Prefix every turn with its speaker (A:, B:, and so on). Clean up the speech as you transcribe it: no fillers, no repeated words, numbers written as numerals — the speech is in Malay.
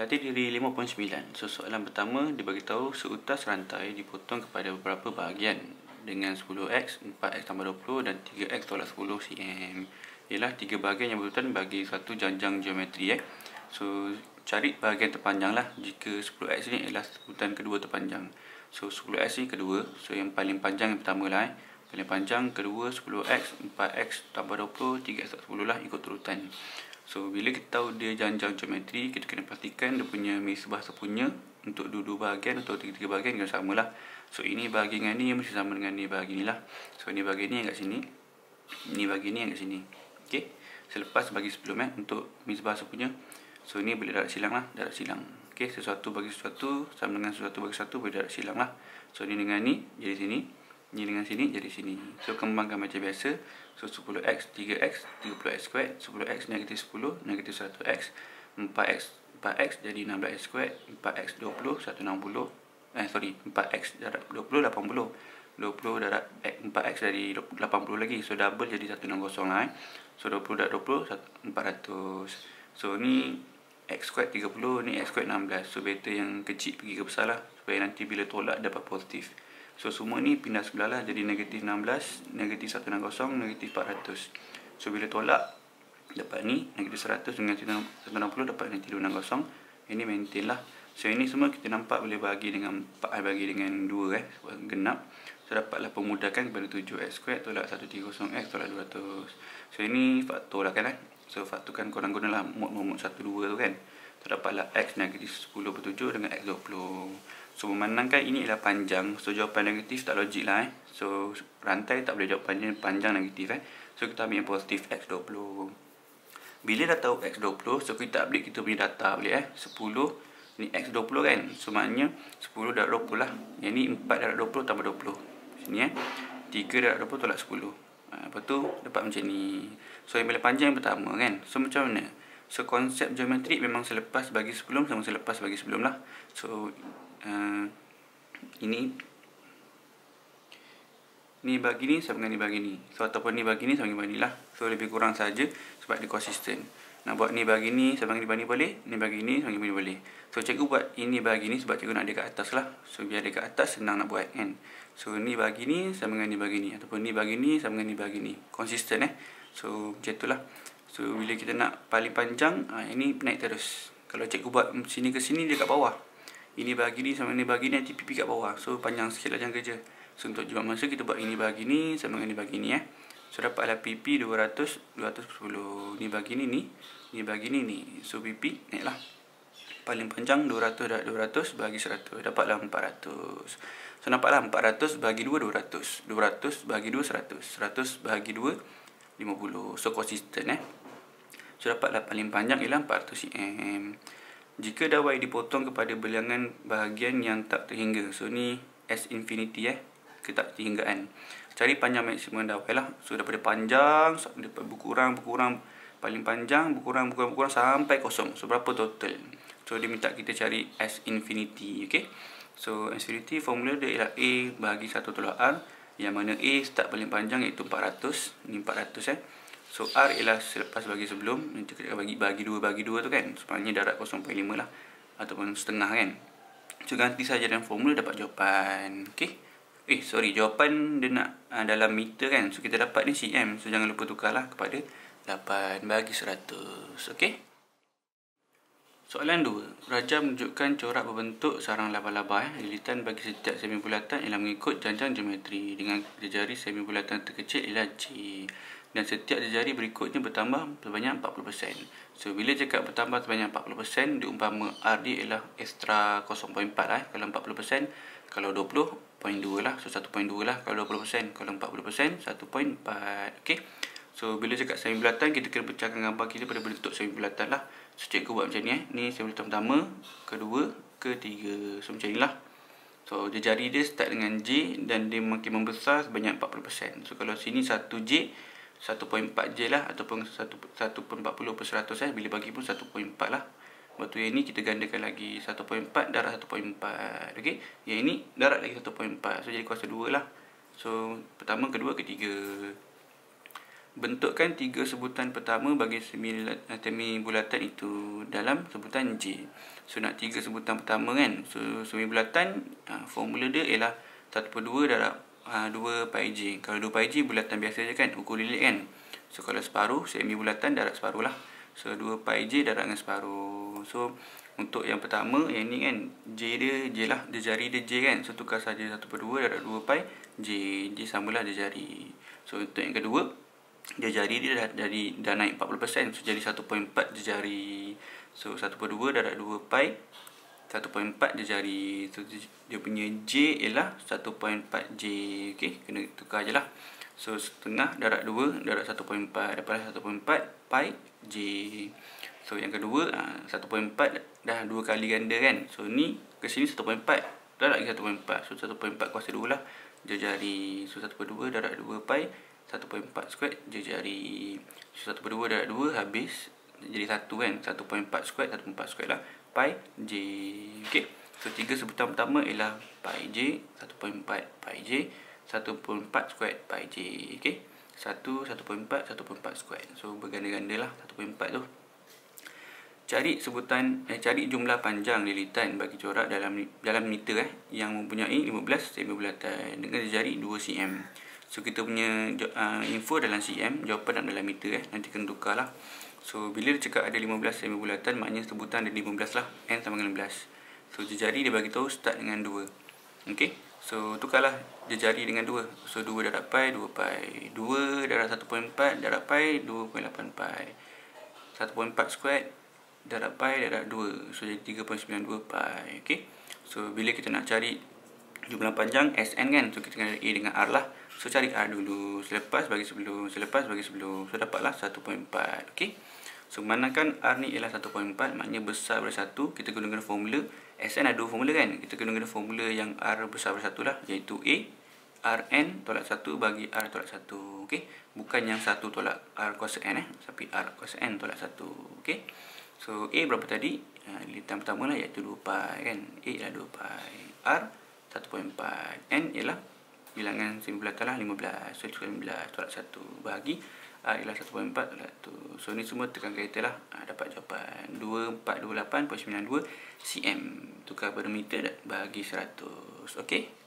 A: Berarti diri 5.9. So soalan pertama dia bagi tahu seutas rantai dipotong kepada beberapa bahagian dengan 10x, 4x tambah 20 dan 3x tolak 10 cm. Ialah 3 bahagian yang berurutan bagi satu janjang geometri So cari bahagian terpanjang lah jika 10x ni ialah urutan kedua terpanjang. So 10x ni kedua. So yang paling panjang yang pertama lah paling panjang kedua 10x, 4x tambah 20, 3x tak 10 lah ikut urutan. So bila kita tahu dia janjang geometri, kita kena pastikan dia punya misbah sepunya untuk dua-dua bahagian atau tiga-tiga bahagian kena sama lah. So ini bahagian ni mesti sama dengan ni bahagian ni lah. So ni bahagian ni yang kat sini, ni bahagian ni yang kat sini. Okay, selepas bagi sebelum untuk misbah sepunya. So ni boleh darat silang lah, darat silang. Okay, sesuatu bagi sesuatu sama dengan sesuatu bagi sesuatu boleh darat silang lah. So ni dengan ni jadi sini, ni dengan sini jadi sini. So kembangkan macam biasa. So 10x, 3x, 30x squared, 10x negatif 10, negatif 100x, 4x jadi 16x squared, 4x 20, 160. 4x darat 20, 80. 20 darat 4x dari 80 lagi. So double jadi 160 lah So 20 darat 20, 400. So ni x squared 30, ni x squared 16. So better yang kecil pergi ke besar lah, supaya nanti bila tolak dapat positif. So semua ni pindah sebelah lah, jadi negatif 16, negatif 160, negatif 400. So bila tolak dapat ni negatif 100 dengan 160 dapat negatif 260. Ini maintain lah. So ini semua kita nampak boleh bagi dengan 4 bagi dengan 2 genap. So dapatlah pemudahkan kepada 7x squared tolak 130x tolak 200. So ini faktor lah kan So faktorkan korang gunalah mod 1, 2 tu kan. So dapatlah x negatif 10/7 dengan x 20. So memandangkan ini ialah panjang, so jawapan negatif tak logik lah So rantai tak boleh jawab panjang negatif So kita ambil yang positif x 20. Bila dah tahu x 20, so kita update kita punya data boleh 10 ni x 20 kan. So maknanya 10 darat 20 lah. Yang ni 4 darat 20 tambah 20. Sini 3 darat 20 tolak 10. Lepas tu dapat macam ni. So yang paling panjang yang pertama kan. So macam mana? So konsep geometri memang selepas bagi sebelum sama selepas bagi sebelum lah. So ini bagi ni sama dengan ni bagi ni. So ataupun ni bagi ni sama dengan ni lah. So lebih kurang saja sebab dia konsisten. Nak buat ni bagi ni sama dengan ni bagi ni boleh, ni bagi ni sama dengan ni boleh. So cikgu buat ini bagi ni sebab cikgu nak dia kat atas lah. So biar dia kat atas senang nak buat kan. So ni bagi ni sama dengan ni bagi ni, ataupun ni bagi ni sama dengan ni bagi ni. Konsisten So macam itulah. So bila kita nak paling panjang, ini naik terus. Kalau cikgu buat sini ke sini dia kat bawah. Ini bagi ni sama ini bagi ni, nanti pipi kat bawah. So panjang sikit lah jangan kerja. So untuk jimat masa kita buat ini bagi ni sama dengan ini bagi ni So dapatlah pipi 200, 210. Ni bagi ni, ni bagi ni. So pipi naik lah. Paling panjang 200 darat 200 bagi 100. Dapatlah 400. So nampaklah 400 bagi 2, 200. 200 bagi 2, 100. 100 bagi 2, 50. So konsisten So dapatlah paling panjang ialah 400 cm. Jika dawai dipotong kepada bilangan bahagian yang tak terhingga. So ni S infinity ketidakterhinggaan. Cari panjang maksimum dawai lah. So daripada panjang dapat berkurang paling panjang berkurang sampai kosong. So berapa total? So dia minta kita cari S infinity. Okay. So S infinity formula dia ialah A bagi 1 tolak R, yang mana A start paling panjang iaitu 400. Ni 400 So R ialah selepas bagi sebelum. Nanti kita bagi 2 tu kan. Sebenarnya darat 0.5 lah, ataupun setengah kan. So ganti saja dalam formula dapat jawapan. Okay. Jawapan dia nak dalam meter kan. So kita dapat ni cm. So jangan lupa tukarlah kepada 8 bagi 100. Okay. Soalan 2. Raja menunjukkan corak berbentuk sarang laba-laba lilitan bagi setiap semi bulatan ialah mengikut janjang geometri dengan jari semi bulatan terkecil ialah J. Dan setiap jari berikutnya bertambah sebanyak 40%. So bila cakap bertambah sebanyak 40%, diumpama R dia ialah ekstra 0.4 kalau 40%. Kalau 20.2 lah, so 1.2 lah. Kalau 20%, kalau 40%, 1.4. Okay. So bila cakap semi bulatan, kita kena pecahkan gambar kita pada bentuk semi bulatan lah. So cikgu buat macam ni Ni semi bulatan pertama, kedua, ketiga. So macam ni lah. So jari dia start dengan J dan dia makin membesar sebanyak 40%. So kalau sini 1J, 1.4J lah, ataupun 1.40 per 100 bila bagi pun 1.4 lah. Lepas tu yang ni kita gandakan lagi 1.4 darat 1.4. Okay. Yang ini darat lagi 1.4. So jadi kuasa 2 lah. So pertama, kedua, ketiga. bentukkan 3 sebutan pertama bagi semi bulatan itu dalam sebutan J. So nak 3 sebutan pertama kan. So semi bulatan formula dia ialah 1/2 darab 2 pi J. Kalau 2 pi J bulatan biasa je kan, ukur lilit kan. So kalau separuh, semi bulatan darab separuh lah. So 2 pi J darab dengan separuh. So untuk yang pertama, yang ni kan J dia J lah, dia jari dia J kan. So tukar saja 1/2 darab 2 pi J. J samalah dia jari. So untuk yang kedua, dia jari dia dah naik 40%. So jadi 1.4 dia jari. So 1/2 darab 2 pi 1.4 dia jari. So dia punya J ialah 1.4 J. Okey, kena tukar je lah. So setengah darab 2 darab 1.4 dapatlah 1.4 pi J. So yang kedua 1.4 dah 2 kali ganda kan. So ni ke sini 1.4 dah lagi 1.4. So 1.4 kuasa 2 lah dia jari. So 1/2 darab 2 pi 1.4 square dia jari. So 1/2 darab 2 habis jadi 1 kan. 1.4 square 1.4 square lah pi J. Okey. So 3 sebutan pertama ialah pi J, 1.4 pi J, 1.4 square pi J. Okey. 1, 1.4, 1.4 square. So berganda-ganda lah 1.4 tu. Cari jumlah panjang lilitan bagi corak dalam meter yang mempunyai 15 semi bulatan dengan jari 2 cm. So kita punya info dalam cm, jawapan dalam meter nanti kena tukar lah. So bila dia cakap ada 15 semi bulatan, maknanya sebutan ada 15 lah, n sama dengan 15. So jari dia bagi tahu start dengan 2. Okey. So tukarlah jari dengan 2. So 2 darab pi 2 pi. 2 darab 1.4 darab pi 2.8 pi. 1.4 square darab pi darab 2. So jadi 3.92 pi. Okey. So bila kita nak cari jumlah panjang Sn kan, so kita kena A dengan R lah. So cari R dulu, selepas bagi sebelum. So dapatlah 1.4. Okey. So manakan R ni ialah 1.4, maknanya besar daripada 1. Kita gunakan formula Sn ada 2 formula kan. Kita gunakan formula yang R besar daripada 1 lah, iaitu A Rn tolak 1 bagi R tolak 1. Okey. Bukan yang 1 tolak R kuasa N tapi R kuasa N tolak 1. Okey. So A berapa tadi? Lilitan pertama lah, iaitu 2 pi kan. A ialah 2 pi. R 1.4. N ialah bilangan semi bulatan lah 15. So 15 tolak 1 bagi R ialah 1.4 tolak 1. So ni semua tekan kereta lah. Dapat jawapan 2428.92 cm. Tukar pada meter bagi 100. Okey.